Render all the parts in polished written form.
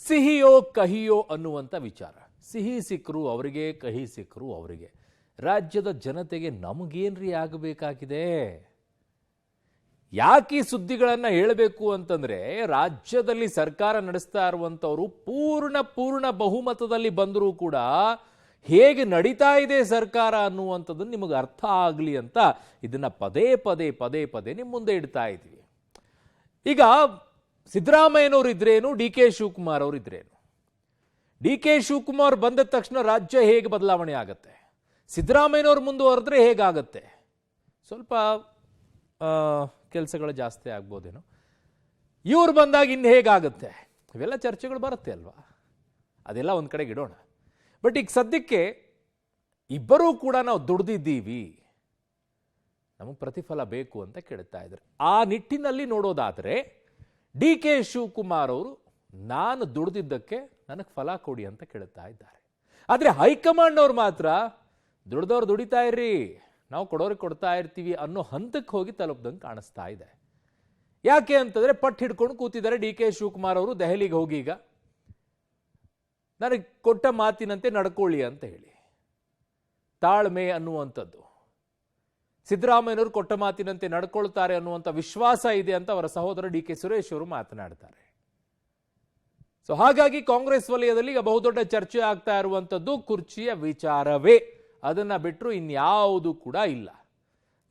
ಸಿಹಿಯೋ ಕಹಿಯೋ ಅನ್ನುವಂಥ ವಿಚಾರ. ಸಿಹಿ ಸಿಕ್ಕರು ಅವರಿಗೆ, ಕಹಿ ಸಿಕ್ಕರು ಅವರಿಗೆ. ರಾಜ್ಯದ ಜನತೆಗೆ ನಮಗೇನ್ರಿ ಆಗಬೇಕಾಗಿದೆ? ಯಾಕೆ ಈ ಸುದ್ದಿಗಳನ್ನು ಹೇಳಬೇಕು ಅಂತಂದ್ರೆ, ರಾಜ್ಯದಲ್ಲಿ ಸರ್ಕಾರ ನಡೆಸ್ತಾ ಇರುವಂಥವರು ಪೂರ್ಣ ಬಹುಮತದಲ್ಲಿ ಬಂದರೂ ಕೂಡ ಹೇಗೆ ನಡೀತಾ ಇದೆ ಸರ್ಕಾರ ಅನ್ನುವಂಥದ್ದು ನಿಮಗೆ ಅರ್ಥ ಆಗಲಿ ಅಂತ ಇದನ್ನ ಪದೇ ಪದೇ ನಿಮ್ಮ ಮುಂದೆ ಇಡ್ತಾ ಇದ್ದೀವಿ. ಈಗ ಸಿದ್ದರಾಮಯ್ಯನವರು ಇದ್ರೇನು, ಡಿ ಕೆ ಶಿವಕುಮಾರ್ ಅವರು ಇದ್ರೇನು? ಡಿ ಕೆ ಶಿವಕುಮಾರ್ ಬಂದ ತಕ್ಷಣ ರಾಜ್ಯ ಹೇಗೆ ಬದಲಾವಣೆ ಆಗತ್ತೆ? ಸಿದ್ದರಾಮಯ್ಯನವರು ಮುಂದುವರೆದ್ರೆ ಹೇಗಾಗತ್ತೆ? ಸ್ವಲ್ಪ ಕೆಲಸಗಳು ಜಾಸ್ತಿ ಆಗ್ಬೋದೇನೋ. ಇವ್ರು ಬಂದಾಗ ಇನ್ನು ಹೇಗಾಗುತ್ತೆ? ಇವೆಲ್ಲ ಚರ್ಚೆಗಳು ಬರುತ್ತೆ ಅಲ್ವಾ? ಅದೆಲ್ಲ ಒಂದು ಕಡೆಗೆ ಇಡೋಣ. ಬಟ್ ಈಗ ಸದ್ಯಕ್ಕೆ ಇಬ್ಬರೂ ಕೂಡ ನಾವು ದುಡ್ದಿದ್ದೀವಿ, ನಮಗೆ ಪ್ರತಿಫಲ ಬೇಕು ಅಂತ ಕೇಳ್ತಾ ಇದ್ದಾರೆ. ಆ ನಿಟ್ಟಿನಲ್ಲಿ ನೋಡೋದಾದರೆ ಡಿ ಕೆ ಶಿವಕುಮಾರ್ ಅವರು ನಾನು ದುಡ್ದಿದ್ದಕ್ಕೆ ನನಗೆ ಫಲ ಕೊಡಿ ಅಂತ ಕೇಳ್ತಾ ಇದ್ದಾರೆ. ಆದರೆ ಹೈಕಮಾಂಡ್ ಅವ್ರು ಮಾತ್ರ ದುಡ್ದವ್ರು ದುಡಿತಾ ಇರ್ರಿ, ನಾವು ಕೊಡೋರಿಗೆ ಕೊಡ್ತಾ ಇರ್ತೀವಿ ಅನ್ನೋ ಹಂತಕ್ಕೆ ಹೋಗಿ ತಲುಪ್ದಂಗೆ ಕಾಣಿಸ್ತಾ ಇದೆ. ಯಾಕೆ ಅಂತಂದ್ರೆ ಪಟ್ಟು ಹಿಡ್ಕೊಂಡು ಕೂತಿದ್ದಾರೆ ಡಿ ಕೆ ಶಿವಕುಮಾರ್ ಅವರು. ದೆಹಲಿಗೆ ಹೋಗಿ ಈಗ ನನಗೆ ಕೊಟ್ಟ ಮಾತಿನಂತೆ ನಡ್ಕೊಳ್ಳಿ ಅಂತ ಹೇಳಿ, ತಾಳ್ಮೆ ಅನ್ನುವಂಥದ್ದು, ಸಿದ್ದರಾಮಯ್ಯನವರು ಕೊಟ್ಟ ಮಾತಿನಂತೆ ನಡ್ಕೊಳ್ತಾರೆ ಅನ್ನುವಂಥ ವಿಶ್ವಾಸ ಇದೆ ಅಂತ ಅವರ ಸಹೋದರ ಡಿ ಕೆ ಸುರೇಶ್ ಅವರು ಮಾತನಾಡ್ತಾರೆ. ಸೊ ಹಾಗಾಗಿ ಕಾಂಗ್ರೆಸ್ ವಲಯದಲ್ಲಿ ಈಗ ಬಹುದೊಡ್ಡ ಚರ್ಚೆ ಆಗ್ತಾ ಇರುವಂಥದ್ದು ಕುರ್ಚಿಯ ವಿಚಾರವೇ. ಅದನ್ನ ಬಿಟ್ಟರು ಇನ್ಯಾವುದು ಕೂಡ ಇಲ್ಲ.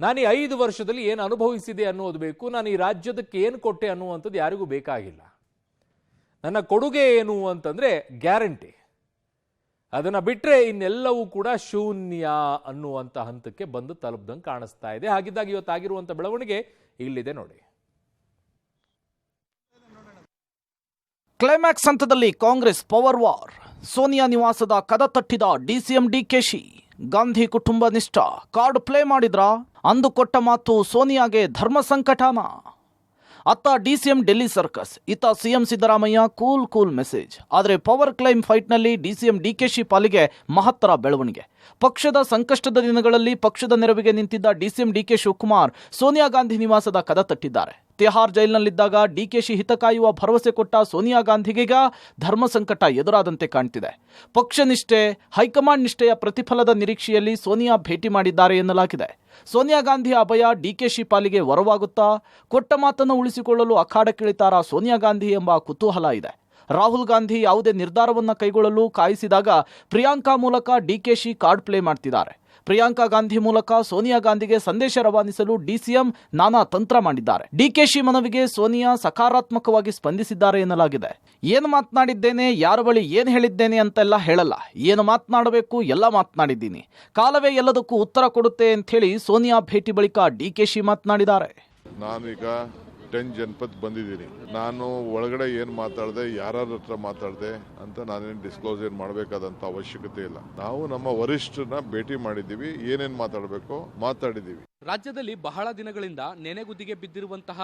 ನಾನು ಈ 5 ವರ್ಷದಲ್ಲಿ ಏನು ಅನುಭವಿಸಿದೆ ಅನ್ನೋದು ಬೇಕು, ನಾನು ಈ ರಾಜ್ಯದಕ್ಕೆ ಏನು ಕೊಟ್ಟೆ ಅನ್ನುವಂಥದ್ದು ಯಾರಿಗೂ ಬೇಕಾಗಿಲ್ಲ. ನನ್ನ ಕೊಡುಗೆ ಏನು ಅಂತಂದ್ರೆ ಗ್ಯಾರಂಟಿ. ಅದನ್ನ ಬಿಟ್ರೆ ಇನ್ನೆಲ್ಲವೂ ಕೂಡ ಶೂನ್ಯ ಅನ್ನುವಂಥ ಹಂತಕ್ಕೆ ಬಂದು ತಲುಪ್ದಂಗೆ ಕಾಣಿಸ್ತಾ ಇದೆ. ಹಾಗಿದ್ದಾಗ ಇವತ್ತಾಗಿರುವಂಥ ಬೆಳವಣಿಗೆ ಇಲ್ಲಿದೆ ನೋಡಿ. ಕ್ಲೈಮ್ಯಾಕ್ಸ್ ಹಂತದಲ್ಲಿ ಕಾಂಗ್ರೆಸ್ ಪವರ್ ವಾರ್. ಸೋನಿಯಾ ನಿವಾಸದ ಕದ ತಟ್ಟಿದ ಡಿಸಿಎಂ ಡಿಕೆಶಿ. ಗಾಂಧಿ ಕುಟುಂಬ ನಿಷ್ಠ ಕಾರ್ಡ್ ಪ್ಲೇ ಮಾಡಿದ್ರ? ಅಂದು ಕೊಟ್ಟ ಮಾತು ಸೋನಿಯಾಗೆ ಧರ್ಮ ಸಂಕಟನ? ಅತ್ತ ಡಿಸಿಎಂ ಡೆಲ್ಲಿ ಸರ್ಕಸ್, ಇತ್ತ ಸಿಎಂ ಸಿದ್ದರಾಮಯ್ಯ ಕೂಲ್ ಮೆಸೇಜ್. ಆದರೆ ಪವರ್ ಕ್ಲೈಮ್ ಫೈಟ್ನಲ್ಲಿ ಡಿಸಿಎಂ ಡಿಕೆಶಿ ಪಾಲಿಗೆ ಮಹತ್ತರ ಬೆಳವಣಿಗೆ. ಪಕ್ಷದ ಸಂಕಷ್ಟದ ದಿನಗಳಲ್ಲಿ ಪಕ್ಷದ ನೆರವಿಗೆ ನಿಂತಿದ್ದ ಡಿಸಿಎಂ ಡಿಕೆ ಶಿವಕುಮಾರ್ ಸೋನಿಯಾ ಗಾಂಧಿ ನಿವಾಸದ ಕದ ತಟ್ಟಿದ್ದಾರೆ. ತಿಹಾರ್ ಜೈಲಿನಲ್ಲಿದ್ದಾಗ ಡಿಕೆಶಿ ಹಿತ ಕಾಯುವ ಭರವಸೆ ಕೊಟ್ಟ ಸೋನಿಯಾ ಗಾಂಧಿಗೀಗ ಧರ್ಮ ಸಂಕಟ ಎದುರಾದಂತೆ ಕಾಣ್ತಿದೆ. ಪಕ್ಷ ನಿಷ್ಠೆ, ಹೈಕಮಾಂಡ್ ನಿಷ್ಠೆಯ ಪ್ರತಿಫಲದ ನಿರೀಕ್ಷೆಯಲ್ಲಿ ಸೋನಿಯಾ ಭೇಟಿ ಮಾಡಿದ್ದಾರೆ ಎನ್ನಲಾಗಿದೆ. ಸೋನಿಯಾ ಗಾಂಧಿ ಅಭಯ ಡಿಕೆಶಿ ಪಾಲಿಗೆ ವರವಾಗುತ್ತಾ? ಕೊಟ್ಟ ಮಾತನ್ನು ಉಳಿಸಿಕೊಳ್ಳಲು ಅಖಾಡಕ್ಕಿಳಿತಾರಾ ಸೋನಿಯಾ ಗಾಂಧಿ ಎಂಬ ಕುತೂಹಲ ಇದೆ. ರಾಹುಲ್ ಗಾಂಧಿ ಯಾವುದೇ ನಿರ್ಧಾರವನ್ನು ಕೈಗೊಳ್ಳಲು ಕಾಯಿಸಿದಾಗ ಪ್ರಿಯಾಂಕಾ ಮೂಲಕ ಡಿಕೆಶಿ ಕಾರ್ಡ್ ಪ್ಲೇ ಮಾಡ್ತಿದ್ದಾರೆ. ಪ್ರಿಯಾಂಕಾ ಗಾಂಧಿ ಮೂಲಕ ಸೋನಿಯಾ ಗಾಂಧಿಗೆ ಸಂದೇಶ ರವಾನಿಸಲು ಡಿಸಿಎಂ ನಾನಾ ತಂತ್ರ ಮಾಡಿದ್ದಾರೆ. ಡಿಕೆಶಿ ಮನವಿಗೆ ಸೋನಿಯಾ ಸಕಾರಾತ್ಮಕವಾಗಿ ಸ್ಪಂದಿಸಿದ್ದಾರೆ ಎನ್ನಲಾಗಿದೆ. ಏನು ಮಾತನಾಡಿದ್ದೇನೆ, ಯಾರ ಬಳಿ ಏನು ಹೇಳಿದ್ದೇನೆ ಅಂತೆಲ್ಲ ಹೇಳಲ್ಲ, ಏನು ಮಾತನಾಡಬೇಕು ಎಲ್ಲ ಮಾತನಾಡಿದ್ದೀನಿ, ಕಾಲವೇ ಎಲ್ಲದಕ್ಕೂ ಉತ್ತರ ಕೊಡುತ್ತೆ ಅಂತ ಹೇಳಿ ಸೋನಿಯಾ ಭೇಟಿ ಬಳಿಕ ಡಿಕೆಶಿ ಮಾತನಾಡಿದ್ದಾರೆ. ನಾನೀಗ 10 ಜನಪದ ಬಂದಿದ್ದೀನಿ. ನಾನು ಒಳಗಡೆ ಏನು ಮಾತಾಡಿದೆ, ಯಾರ ಹತ್ರ ಮಾತಾಡಿದೆ ಅಂತ ನಾನೇನು ಡಿಸ್ಕ್ಲೋಸ್ ಏನು ಮಾಡಬೇಕಾದಂಥ ಅವಶ್ಯಕತೆ ಇಲ್ಲ. ನಾವು ನಮ್ಮ ವರಿಷ್ಠರನ್ನ ಭೇಟಿ ಮಾಡಿದ್ದೀವಿ, ಏನೇನು ಮಾತಾಡಬೇಕು ಮಾತಾಡಿದ್ದೀವಿ. ರಾಜ್ಯದಲ್ಲಿ ಬಹಳ ದಿನಗಳಿಂದ ನೆನೆಗುದಿಗೆ ಬಿದ್ದಿರುವಂತಹ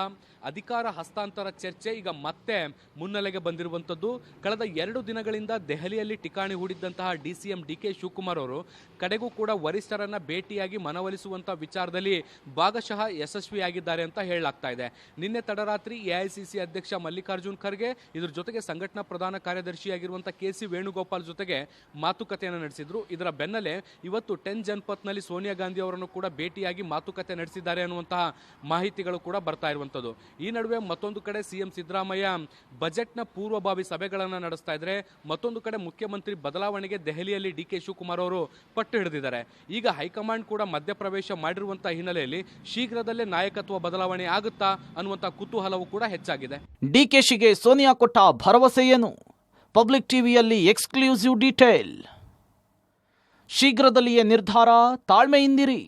ಅಧಿಕಾರ ಹಸ್ತಾಂತರ ಚರ್ಚೆ ಈಗ ಮತ್ತೆ ಮುನ್ನೆಲೆಗೆ ಬಂದಿರುವಂಥದ್ದು. ಕಳೆದ 2 ದಿನಗಳಿಂದ ದೆಹಲಿಯಲ್ಲಿ ಠಿಕಾಣಿ ಹೂಡಿದ್ದಂತಹ ಡಿಸಿಎಂ ಡಿಕೆ ಶಿವಕುಮಾರ್ ಅವರು ಕಡೆಗೂ ಕೂಡ ವರಿಷ್ಠರನ್ನ ಭೇಟಿಯಾಗಿ ಮನವೊಲಿಸುವಂತ ವಿಚಾರದಲ್ಲಿ ಭಾಗಶಃ ಯಶಸ್ವಿಯಾಗಿದ್ದಾರೆ ಅಂತ ಹೇಳಲಾಗ್ತಾ ಇದೆ. ನಿನ್ನೆ ತಡರಾತ್ರಿ ಎಐಸಿಸಿ ಅಧ್ಯಕ್ಷ ಮಲ್ಲಿಕಾರ್ಜುನ್ ಖರ್ಗೆ, ಇದ್ರ ಜೊತೆಗೆ ಸಂಘಟನಾ ಪ್ರಧಾನ ಕಾರ್ಯದರ್ಶಿಯಾಗಿರುವಂತಹ ಕೆಸಿ ವೇಣುಗೋಪಾಲ್ ಜೊತೆಗೆ ಮಾತುಕತೆಯನ್ನು ನಡೆಸಿದ್ರು. ಇದರ ಬೆನ್ನಲ್ಲೇ ಇವತ್ತು 10 ಜನಪತ್ನಲ್ಲಿ ಸೋನಿಯಾ ಗಾಂಧಿ ಅವರನ್ನು ಕೂಡ ಭೇಟಿಯಾಗಿ ಮಾತುಕತೆ ನಡೆಸಿದ್ದಾರೆ ಅನ್ನುವಂತಹ ಮಾಹಿತಿಗಳು ಕೂಡ ಬರ್ತಾ ಇರುವಂತದ್ದು. ಈ ನಡುವೆ ಮತ್ತೊಂದು ಕಡೆ ಸಿಎಂ ಸಿದ್ದರಾಮಯ್ಯ ಬಜೆಟ್ನ ಪೂರ್ವಭಾವಿ ಸಭೆಗಳನ್ನು ನಡೆಸ್ತಾ ಇದ್ದಾರೆ. ಮತ್ತೊಂದು ಕಡೆ ಮುಖ್ಯಮಂತ್ರಿ ಬದಲಾವಣೆಗೆ ದೆಹಲಿಯಲ್ಲಿ ಡಿಕೆ ಶಿವಕುಮಾರ್ ಅವರು ಪಟ್ಟು ಹಿಡಿದಿದ್ದಾರೆ. ಈಗ ಹೈಕಮಾಂಡ್ ಕೂಡ ಮಧ್ಯಪ್ರವೇಶ ಮಾಡಿರುವಂತಹ ಹಿನ್ನೆಲೆಯಲ್ಲಿ ಶೀಘ್ರದಲ್ಲೇ ನಾಯಕತ್ವ ಬದಲಾವಣೆ ಆಗುತ್ತಾ ಅನ್ನುವಂತಹ ಕುತೂಹಲವು ಕೂಡ ಹೆಚ್ಚಾಗಿದೆ. ಡಿಕೆಶಿಗೆ ಸೋನಿಯಾ ಕೊಟ್ಟ ಭರವಸೆ ಏನು? ಪಬ್ಲಿಕ್ ಟಿವಿಯಲ್ಲಿ ಎಕ್ಸ್ಕ್ಲೂಸಿವ್ ಡೀಟೇಲ್. ಶೀಘ್ರದಲ್ಲಿಯೇ ನಿರ್ಧಾರ, ತಾಳ್ಮೆಯಿಂದಿರಿ.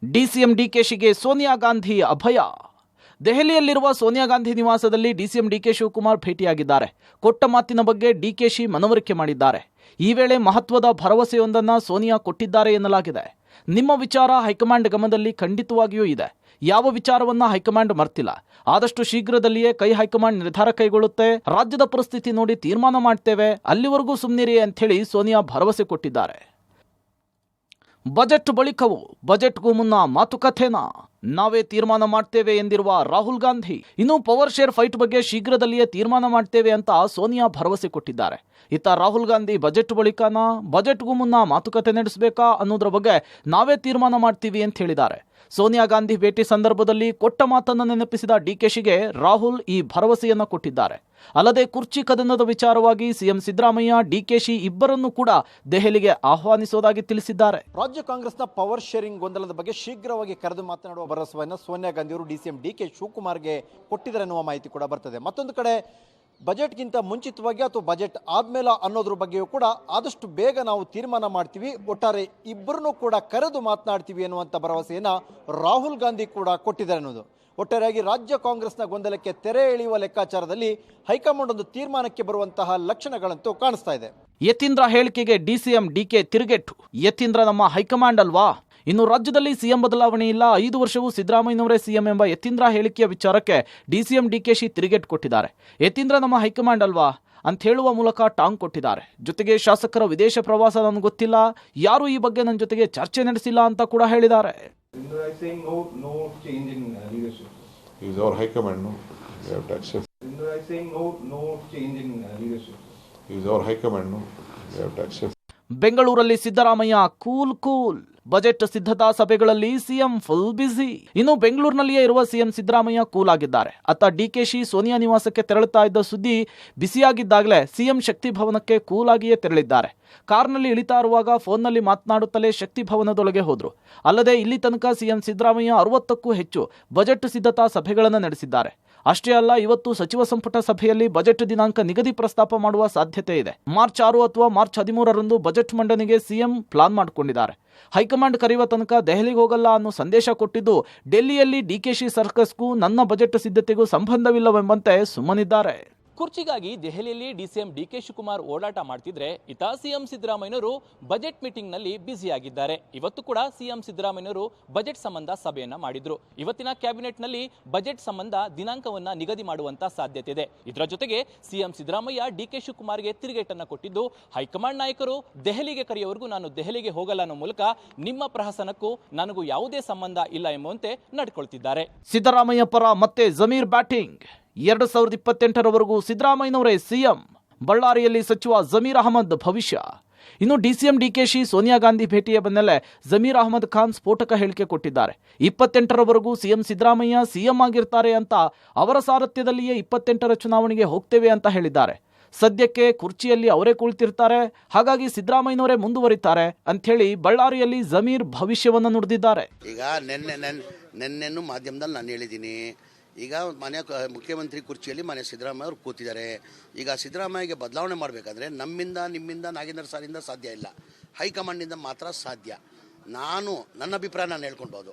ಡಿಸಿಎಂ ಡಿಕೆಶಿಗೆ ಸೋನಿಯಾ ಗಾಂಧಿ ಅಭಯ. ದೆಹಲಿಯಲ್ಲಿರುವ ಸೋನಿಯಾ ಗಾಂಧಿ ನಿವಾಸದಲ್ಲಿ ಡಿಸಿಎಂ ಡಿಕೆ ಶಿವಕುಮಾರ್ ಭೇಟಿಯಾಗಿದ್ದಾರೆ. ಕೊಟ್ಟ ಮಾತಿನ ಬಗ್ಗೆ ಡಿಕೆಶಿ ಮನವರಿಕೆ ಮಾಡಿದ್ದಾರೆ. ಈ ವೇಳೆ ಮಹತ್ವದ ಭರವಸೆಯೊಂದನ್ನು ಸೋನಿಯಾ ಕೊಟ್ಟಿದ್ದಾರೆ ಎನ್ನಲಾಗಿದೆ. ನಿಮ್ಮ ವಿಚಾರ ಹೈಕಮಾಂಡ್ ಗಮನದಲ್ಲಿ ಖಂಡಿತವಾಗಿಯೂ ಇದೆ. ಯಾವ ವಿಚಾರವನ್ನ ಹೈಕಮಾಂಡ್ ಮರ್ತಿಲ್ಲ. ಆದಷ್ಟು ಶೀಘ್ರದಲ್ಲಿಯೇ ಹೈಕಮಾಂಡ್ ನಿರ್ಧಾರ ಕೈಗೊಳ್ಳುತ್ತೆ. ರಾಜ್ಯದ ಪರಿಸ್ಥಿತಿ ನೋಡಿ ತೀರ್ಮಾನ ಮಾಡ್ತೇವೆ, ಅಲ್ಲಿವರೆಗೂ ಸುಮ್ಮನಿರಿ ಅಂತ ಹೇಳಿ ಸೋನಿಯಾ ಭರವಸೆ ಕೊಟ್ಟಿದ್ದಾರೆ. ಬಜೆಟ್ ಬಳಿಕವೂ ಬಜೆಟ್ಗೂ ಮುನ್ನ ಮಾತುಕತೆನಾ? ನಾವೇ ತೀರ್ಮಾನ ಮಾಡ್ತೇವೆ ಎಂದಿರುವ ರಾಹುಲ್ ಗಾಂಧಿ ಇನ್ನು ಪವರ್ ಶೇರ್ ಫೈಟ್ ಬಗ್ಗೆ ಶೀಘ್ರದಲ್ಲಿಯೇ ತೀರ್ಮಾನ ಮಾಡ್ತೇವೆ ಅಂತ ಸೋನಿಯಾ ಭರವಸೆ ಕೊಟ್ಟಿದ್ದಾರೆ. ಇತ್ತ ರಾಹುಲ್ ಗಾಂಧಿ ಬಜೆಟ್ ಬಳಿಕನಾ ಬಜೆಟ್ಗೂ ಮುನ್ನ ಮಾತುಕತೆ ನಡೆಸಬೇಕಾ ಅನ್ನೋದ್ರ ಬಗ್ಗೆ ನಾವೇ ತೀರ್ಮಾನ ಮಾಡ್ತೀವಿ ಅಂತ ಹೇಳಿದ್ದಾರೆ. ಸೋನಿಯಾ ಗಾಂಧಿ ಭೇಟಿ ಸಂದರ್ಭದಲ್ಲಿ ಕೊಟ್ಟ ಮಾತನ್ನು ನೆನಪಿಸಿದ ಡಿಕೆಶಿಗೆ ರಾಹುಲ್ ಈ ಭರವಸೆಯನ್ನ ಕೊಟ್ಟಿದ್ದಾರೆ. ಅಲ್ಲದೆ ಕುರ್ಚಿ ಕದನದ ವಿಚಾರವಾಗಿ ಸಿಎಂ ಸಿದ್ದರಾಮಯ್ಯ ಡಿಕೆಶಿ ಇಬ್ಬರನ್ನೂ ಕೂಡ ದೆಹಲಿಗೆ ಆಹ್ವಾನಿಸುವುದಾಗಿ ತಿಳಿಸಿದ್ದಾರೆ. ರಾಜ್ಯ ಕಾಂಗ್ರೆಸ್ನ ಪವರ್ ಶೇರಿಂಗ್ ಗೊಂದಲದ ಬಗ್ಗೆ ಶೀಘ್ರವಾಗಿ ಕರೆದು ಮಾತನಾಡುವ ಭರವಸೆಯನ್ನು ಸೋನಿಯಾ ಗಾಂಧಿ ಅವರು ಡಿಸಿಎಂ ಡಿಕೆ ಶಿವಕುಮಾರ್ಗೆ ಕೊಟ್ಟಿದ್ದಾರೆ ಅನ್ನುವ ಮಾಹಿತಿ ಕೂಡ ಬರ್ತದೆ. ಮತ್ತೊಂದು ಕಡೆ ಬಜೆಟ್ಗಿಂತ ಮುಂಚಿತವಾಗಿ ಅಥವಾ ಬಜೆಟ್ ಆದ್ಮೇಲೆ ಅನ್ನೋದ್ರ ಬಗ್ಗೆಯೂ ಕೂಡ ಆದಷ್ಟು ಬೇಗ ನಾವು ತೀರ್ಮಾನ ಮಾಡ್ತೀವಿ, ಒಟ್ಟಾರೆ ಇಬ್ಬರನ್ನೂ ಕೂಡ ಕರೆದು ಮಾತನಾಡ್ತೀವಿ ಎನ್ನುವಂಥ ಭರವಸೆಯನ್ನು ರಾಹುಲ್ ಗಾಂಧಿ ಕೂಡ ಕೊಟ್ಟಿದ್ದಾರೆ ಅನ್ನೋದು. ಒಟ್ಟಾರೆಯಾಗಿ ರಾಜ್ಯ ಕಾಂಗ್ರೆಸ್ನ ಗೊಂದಲಕ್ಕೆ ತೆರೆ ಎಳೆಯುವ ಲೆಕ್ಕಾಚಾರದಲ್ಲಿ ಹೈಕಮಾಂಡ್ ಒಂದು ತೀರ್ಮಾನಕ್ಕೆ ಬರುವಂತಹ ಲಕ್ಷಣಗಳಂತೂ ಕಾಣಿಸ್ತಾ ಇದೆ. ಯತೀಂದ್ರ ಹೇಳಿಕೆಗೆ ಡಿಸಿಎಂ ಡಿಕೆ ತಿರುಗೇಟು. ಯತೀಂದ್ರ ನಮ್ಮ ಹೈಕಮಾಂಡ್ ಅಲ್ವಾ? ಇನ್ನು ರಾಜ್ಯದಲ್ಲಿ ಸಿಎಂ ಬದಲಾವಣೆ ಇಲ್ಲ, 5 ವರ್ಷವೂ ಸಿದ್ದರಾಮಯ್ಯನವರೇ ಸಿಎಂ ಎಂಬ ಯತೀಂದ್ರ ಹೇಳಿಕೆಯ ವಿಚಾರಕ್ಕೆ ಡಿಸಿಎಂ ಡಿಕೆಶಿ ತಿರುಗೇಟು ಕೊಟ್ಟಿದ್ದಾರೆ. ಯತೀಂದ್ರ ನಮ್ಮ ಹೈಕಮಾಂಡ್ ಅಲ್ವಾ ಅಂತ ಹೇಳುವ ಮೂಲಕ ಟಾಂಗ್ ಕೊಟ್ಟಿದ್ದಾರೆ. ಜೊತೆಗೆ ಶಾಸಕರ ವಿದೇಶ ಪ್ರವಾಸ ನನಗೆ ಗೊತ್ತಿಲ್ಲ, ಯಾರು ಈ ಬಗ್ಗೆ ನನ್ನ ಜೊತೆಗೆ ಚರ್ಚೆ ನಡೆಸಿಲ್ಲ ಅಂತ ಕೂಡ ಹೇಳಿದ್ದಾರೆ. No change in leadership. He is our high command, no? We have to accept. I saying no change in leadership. He is our high command, no? We have to accept. ಬೆಂಗಳೂರಲ್ಲಿ ಸಿದ್ದರಾಮಯ್ಯ ಕೂಲ್. ಬಜೆಟ್ ಸಿದ್ಧತಾ ಸಭೆಗಳಲ್ಲಿ CM full busy. ಇನ್ನು ಬೆಂಗಳೂರಿನಲ್ಲಿಯೇ ಇರುವ CM Siddaramaiah cool ಆಗಿದ್ದಾರೆ. ಅತ್ತ ಡಿಕೆಶಿ ಸೋನಿಯಾ ನಿವಾಸಕ್ಕೆ ತೆರಳುತ್ತಾ ಇದ್ದ ಸುದ್ದಿ ಬಿಸಿಯಾಗಿದ್ದಾಗಲೇ ಸಿಎಂ ಶಕ್ತಿ ಭವನಕ್ಕೆ ಕೂಲ್ ಆಗಿಯೇ ತೆರಳಿದ್ದಾರೆ. ಕಾರ್ನಲ್ಲಿ ಇಳಿತಾ ಇರುವಾಗ ಫೋನ್ನಲ್ಲಿ ಮಾತನಾಡುತ್ತಲೇ ಶಕ್ತಿ ಭವನದೊಳಗೆ ಹೋದ್ರು. ಅಲ್ಲದೆ ಇಲ್ಲಿ ತನಕ ಸಿಎಂ ಸಿದ್ದರಾಮಯ್ಯ 60ಕ್ಕೂ ಹೆಚ್ಚು ಬಜೆಟ್ ಸಿದ್ಧತಾ ಸಭೆಗಳನ್ನು ನಡೆಸಿದ್ದಾರೆ. ಅಷ್ಟೇ ಅಲ್ಲ, ಇವತ್ತು ಸಚಿವ ಸಂಪುಟ ಸಭೆಯಲ್ಲಿ ಬಜೆಟ್ ದಿನಾಂಕ ನಿಗದಿ ಪ್ರಸ್ತಾಪ ಮಾಡುವ ಸಾಧ್ಯತೆ ಇದೆ. ಮಾರ್ಚ್ 6 ಅಥವಾ ಮಾರ್ಚ್ 13ರಂದು ಬಜೆಟ್ ಮಂಡನೆಗೆ ಸಿಎಂ ಪ್ಲಾನ್ ಮಾಡಿಕೊಂಡಿದ್ದಾರೆ. ಹೈಕಮಾಂಡ್ ಕರೆಯುವ ತನಕ ದೆಹಲಿಗೆ ಹೋಗಲ್ಲ ಅನ್ನೋ ಸಂದೇಶ ಕೊಟ್ಟಿದ್ದು ಡೆಲ್ಲಿಯಲ್ಲಿ ಡಿಕೆಶಿ ಸರ್ಕಸ್ಗೂ ನನ್ನ ಬಜೆಟ್ ಸಿದ್ಧತೆಗೂ ಸಂಬಂಧವಿಲ್ಲವೆಂಬಂತೆ ಸುಮ್ಮನಿದ್ದಾರೆ. ಕುರ್ಚಿಗಾಗಿ ದೆಹಲಿಯಲ್ಲಿ ಡಿಸಿಎಂ ಡಿಕೆ ಶಿವಕುಮಾರ್ ಓಡಾಟ ಮಾಡ್ತಿದ್ರೆ ಇತ ಸಿಎಂ ಸಿದ್ದರಾಮಯ್ಯನವರು ಬಜೆಟ್ ಮೀಟಿಂಗ್ನಲ್ಲಿ ಬ್ಯುಸಿಯಾಗಿದ್ದಾರೆ. ಇವತ್ತು ಕೂಡ ಸಿಎಂ ಸಿದ್ದರಾಮಯ್ಯನವರು ಬಜೆಟ್ ಸಂಬಂಧ ಸಭೆಯನ್ನ ಮಾಡಿದ್ರು. ಇವತ್ತಿನ ಕ್ಯಾಬಿನೆಟ್ನಲ್ಲಿ ಬಜೆಟ್ ಸಂಬಂಧ ದಿನಾಂಕವನ್ನ ನಿಗದಿ ಮಾಡುವಂತ ಸಾಧ್ಯತೆ ಇದೆ. ಇದರ ಜೊತೆಗೆ ಸಿಎಂ ಸಿದ್ದರಾಮಯ್ಯ ಡಿಕೆ ಶಿವಕುಮಾರ್ಗೆ ತಿರುಗೇಟನ್ನ ಕೊಟ್ಟಿದ್ದು, ಹೈಕಮಾಂಡ್ ನಾಯಕರು ದೆಹಲಿಗೆ ಕರೆಯುವವರೆಗೂ ನಾನು ದೆಹಲಿಗೆ ಹೋಗಲ್ಲ ಅನ್ನೋ ಮೂಲಕ ನಿಮ್ಮ ಪ್ರಹಸನಕ್ಕೂ ನನಗೂ ಯಾವುದೇ ಸಂಬಂಧ ಇಲ್ಲ ಎಂಬಂತೆ ನಡ್ಕೊಳ್ತಿದ್ದಾರೆ. ಸಿದ್ದರಾಮಯ್ಯ ಪರ ಮತ್ತೆ ಜಮೀರ್ ಬ್ಯಾಟಿಂಗ್. 2028ರವರೆಗೂ ಸಿದ್ದರಾಮಯ್ಯನವರೇ ಸಿಎಂ. ಬಳ್ಳಾರಿಯಲ್ಲಿ ಸಚಿವ ಜಮೀರ್ ಅಹಮದ್ ಭವಿಷ್ಯ. ಇನ್ನು ಡಿಸಿಎಂ ಡಿಕೆಶಿ ಸೋನಿಯಾ ಗಾಂಧಿ ಭೇಟಿಯ ಬೆನ್ನಲ್ಲೇ ಜಮೀರ್ ಅಹಮದ್ ಖಾನ್ ಸ್ಫೋಟಕ ಹೇಳಿಕೆ ಕೊಟ್ಟಿದ್ದಾರೆ. 28ರವರೆಗೂ ಸಿಎಂ ಸಿದ್ದರಾಮಯ್ಯ ಸಿಎಂ ಆಗಿರ್ತಾರೆ ಅಂತ, ಅವರ ಸಾರಥ್ಯದಲ್ಲಿಯೇ 28ರ ಚುನಾವಣೆಗೆ ಹೋಗ್ತೇವೆ ಅಂತ ಹೇಳಿದ್ದಾರೆ. ಸದ್ಯಕ್ಕೆ ಕುರ್ಚಿಯಲ್ಲಿ ಅವರೇ ಕುಳಿತಿರ್ತಾರೆ, ಹಾಗಾಗಿ ಸಿದ್ದರಾಮಯ್ಯನವರೇ ಮುಂದುವರಿತಾರೆ ಅಂಥೇಳಿ ಬಳ್ಳಾರಿಯಲ್ಲಿ ಜಮೀರ್ ಭವಿಷ್ಯವನ್ನು ನುಡಿದಿದ್ದಾರೆ. ಈಗ ನೆನ್ನೆನೂ ಮಾಧ್ಯಮದಲ್ಲಿ ನಾನು ಹೇಳಿದ್ದೀನಿ, ಈಗ ಮನೆ ಮುಖ್ಯಮಂತ್ರಿ ಕುರ್ಚಿಯಲ್ಲಿ ಮನೆ ಸಿದ್ದರಾಮಯ್ಯ ಅವರು ಕೂತಿದ್ದಾರೆ. ಈಗ ಸಿದ್ದರಾಮಯ್ಯಗೆ ಬದಲಾವಣೆ ಮಾಡಬೇಕಾದ್ರೆ ನಮ್ಮಿಂದ ನಿಮ್ಮಿಂದ ನಾಗೇಂದ್ರ ಸಾರಿಂದ ಸಾಧ್ಯ ಇಲ್ಲ, ಹೈಕಮಾಂಡಿಂದ ಮಾತ್ರ ಸಾಧ್ಯ. ನನ್ನ ಅಭಿಪ್ರಾಯ ನಾನು ಹೇಳ್ಕೊಳ್ಬೋದು.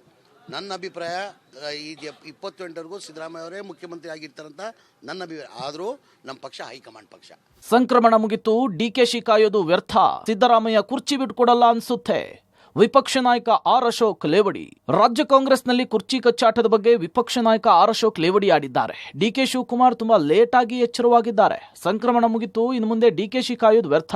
ನನ್ನ ಅಭಿಪ್ರಾಯ ಈಗ 28ವರೆಗೂ ಸಿದ್ದರಾಮಯ್ಯ ಅವರೇ ಮುಖ್ಯಮಂತ್ರಿ ಆಗಿರ್ತಾರಂತ ನನ್ನ ಅಭಿಪ್ರಾಯ. ಆದರೂ ನಮ್ಮ ಪಕ್ಷ ಹೈಕಮಾಂಡ್ ಪಕ್ಷ. ಸಂಕ್ರಮಣ ಮುಗಿತು, ಡಿಕೆಶಿ ಕಾಯೋದು ವ್ಯರ್ಥ. ಸಿದ್ದರಾಮಯ್ಯ ಕುರ್ಚಿ ಬಿಟ್ಕೊಡಲ್ಲ ಅನ್ಸುತ್ತೆ. ವಿಪಕ್ಷ ನಾಯಕ ಆರ್ ಅಶೋಕ್ ಲೇವಡಿ. ರಾಜ್ಯ ಕಾಂಗ್ರೆಸ್ನಲ್ಲಿ ಕುರ್ಚಿ ಕಚ್ಚಾಟದ ಬಗ್ಗೆ ವಿಪಕ್ಷ ನಾಯಕ ಆರ್ ಅಶೋಕ್ ಲೇವಡಿ ಆಡಿದ್ದಾರೆ. ಡಿಕೆ ಶಿವಕುಮಾರ್ ತುಂಬಾ ಲೇಟ್ ಆಗಿ ಎಚ್ಚರವಾಗಿದ್ದಾರೆ. ಸಂಕ್ರಮಣ ಮುಗಿತು, ಇನ್ನು ಮುಂದೆ ಡಿಕೆಶಿ ಕಾಯೋದು ವ್ಯರ್ಥ,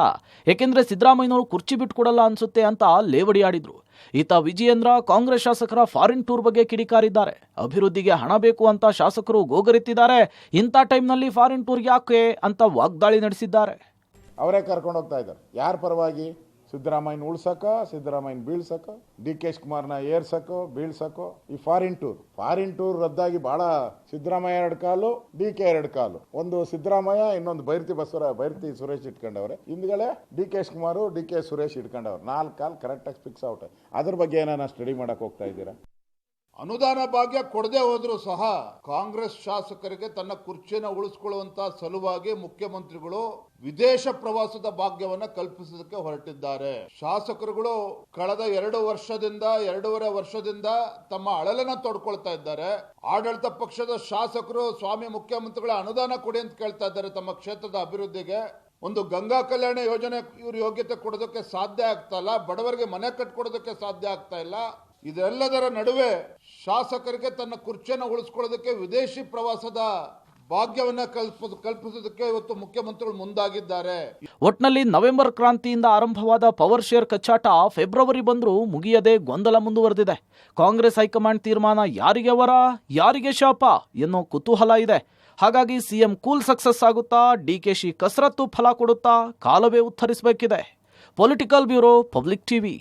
ಏಕೆಂದ್ರೆ ಸಿದ್ದರಾಮಯ್ಯನವರು ಕುರ್ಚಿ ಬಿಟ್ಕೊಡಲ್ಲ ಅನ್ಸುತ್ತೆ ಅಂತ ಲೇವಡಿ ಆಡಿದ್ರು. ಈತ ವಿಜಯೇಂದ್ರ ಕಾಂಗ್ರೆಸ್ ಶಾಸಕರ ಫಾರಿನ್ ಟೂರ್ ಬಗ್ಗೆ ಕಿಡಿಕಾರಿದ್ದಾರೆ. ಅಭಿವೃದ್ಧಿಗೆ ಹಣ ಬೇಕು ಅಂತ ಶಾಸಕರು ಗೋಗರೆತ್ತಿದ್ದಾರೆ. ಇಂಥ ಟೈಮ್ನಲ್ಲಿ ಫಾರಿನ್ ಟೂರ್ ಯಾಕೆ ಅಂತ ವಾಗ್ದಾಳಿ ನಡೆಸಿದ್ದಾರೆ. ಅವರೇ ಕರ್ಕೊಂಡು ಹೋಗ್ತಾ ಇದ್ದಾರೆ. ಯಾರ ಪರವಾಗಿ? ಸಿದ್ದರಾಮಯ್ಯನ ಉಳ್ಸಕ, ಸಿದ್ದರಾಮಯ್ಯನ ಬೀಳ್ಸಕ, ಡಿ ಕೆ ಶಿವಕುಮಾರ್ನ ಏರ್ಸಕೋ ಬೀಳ್ಸಕೋ. ಈ ಫಾರಿನ್ ಟೂರ್ ರದ್ದಾಗಿ ಬಹಳ ಸಿದ್ದರಾಮಯ್ಯ 2 ಕಾಲು, ಡಿ ಕೆ 2 ಕಾಲು. ಒಂದು ಸಿದ್ದರಾಮಯ್ಯ, ಇನ್ನೊಂದು ಬೈರತಿ ಸುರೇಶ್ ಇಟ್ಕೊಂಡವ್ರೆ. ಹಿಂದ್ಗಡೆ D K Shivakumar, D K Suresh ಇಟ್ಕೊಂಡವ್ರೆ. 4 ಕಾಲು ಕರೆಕ್ಟಾಗಿ ಫಿಕ್ಸ್ ಔಟ್. ಅದ್ರ ಬಗ್ಗೆ ಏನಾನ ಸ್ಟಡಿ ಮಾಡಕ್ ಹೋಗ್ತಾ ಇದ್ದೀರಾ? ಅನುದಾನ ಭಾಗ್ಯ ಕೊಡದೆ ಹೋದ್ರೂ ಸಹ ಕಾಂಗ್ರೆಸ್ ಶಾಸಕರಿಗೆ ತನ್ನ ಕುರ್ಚಿಯನ್ನು ಉಳಿಸಿಕೊಳ್ಳುವಂತ ಸಲುವಾಗಿ ಮುಖ್ಯಮಂತ್ರಿಗಳು ವಿದೇಶ ಪ್ರವಾಸದ ಭಾಗ್ಯವನ್ನ ಕಲ್ಪಿಸೋದಕ್ಕೆ ಹೊರಟಿದ್ದಾರೆ. ಶಾಸಕರುಗಳು ಕಳೆದ 2.5 ವರ್ಷದಿಂದ ತಮ್ಮ ಅಳಲನ್ನ ತೋಡ್ಕೊಳ್ತಾ ಇದ್ದಾರೆ. ಆಡಳಿತ ಪಕ್ಷದ ಶಾಸಕರು ಸ್ವಾಮಿ ಮುಖ್ಯಮಂತ್ರಿಗಳ ಅನುದಾನ ಕೊಡಿ ಅಂತ ಕೇಳ್ತಾ ಇದ್ದಾರೆ ತಮ್ಮ ಕ್ಷೇತ್ರದ ಅಭಿವೃದ್ಧಿಗೆ. ಒಂದು ಗಂಗಾ ಕಲ್ಯಾಣ ಯೋಜನೆ ಇವರು ಯೋಗ್ಯತೆ ಕೊಡೋದಕ್ಕೆ ಸಾಧ್ಯ ಆಗ್ತಾ ಇಲ್ಲ, ಬಡವರಿಗೆ ಮನೆ ಕಟ್ಕೊಡೋದಕ್ಕೆ ಸಾಧ್ಯ ಆಗ್ತಾ ಇಲ್ಲ. ಇದೆಲ್ಲದರ ನಡುವೆ ಶಾಸಕರಿಗೆ ತನ್ನ ಕುರ್ಚಿಯನ್ನು ಉಳಿಸ್ಕೊಳ್ಳೋದಕ್ಕೆ ವಿದೇಶಿ ಪ್ರವಾಸದ ಭಾಗ್ಯವನ್ನ ಕಲ್ಪಿಸೋದಕ್ಕೆ ಇವತ್ತು ಮುಖ್ಯಮಂತ್ರಿಗಳು ಮುಂದಾಗಿದ್ದಾರೆ. ಒಟ್ನಲ್ಲಿ ನವೆಂಬರ್ ಕ್ರಾಂತಿಯಿಂದ ಆರಂಭವಾದ ಪವರ್ ಶೇರ್ ಕಚ್ಚಾಟ ಫೆಬ್ರವರಿ ಬಂದರೂ ಮುಗಿಯದೆ ಗೊಂದಲ ಮುಂದುವರೆದಿದೆ. ಕಾಂಗ್ರೆಸ್ ಹೈಕಮಾಂಡ್ ತೀರ್ಮಾನ ಯಾರಿಗೆ ವರ ಯಾರಿಗೆ ಶಾಪ ಎನ್ನೋ ಕುತೂಹಲ ಇದೆ. ಹಾಗಾಗಿ ಸಿಎಂ ಕೂಲ್ ಸಕ್ಸಸ್ ಆಗುತ್ತಾ, ಡಿಕೆಶಿ ಕಸರತ್ತು ಫಲ ಕೊಡುತ್ತಾ, ಕಾಲವೇ ಉತ್ತರಿಸಬೇಕಿದೆ. Political bureau, public TV.